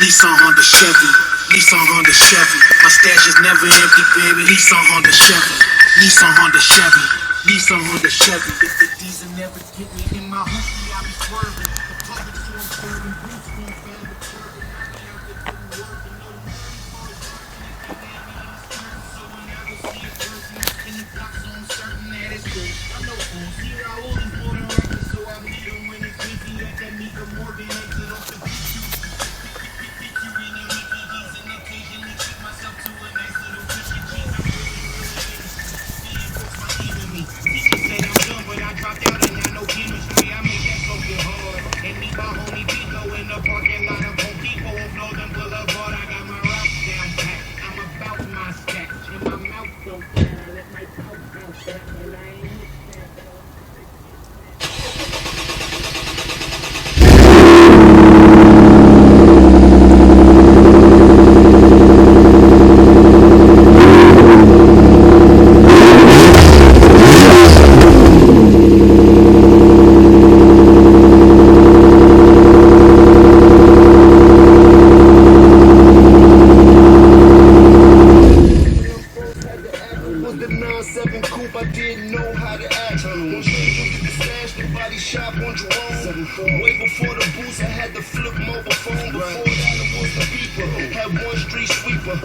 Nissan, Honda, Chevy. Nissan, Honda, Chevy. My stash is never empty, baby. Nissan, Honda, Chevy. Nissan, Honda, Chevy. Nissan, Honda, Chevy. If the diesel never get me in my hoopty, I be swerving. The public so important, Bruce won't find the curve. I be out there doing work and no so whenever see a person in the block, so I'm certain that it's good. I know fools here, I always more than records, so I meet them when it's busy at that Mika Morgan exit off the way before the booze, I had the flip mobile phone. Before that, it was the beeper. Had one street sweeper.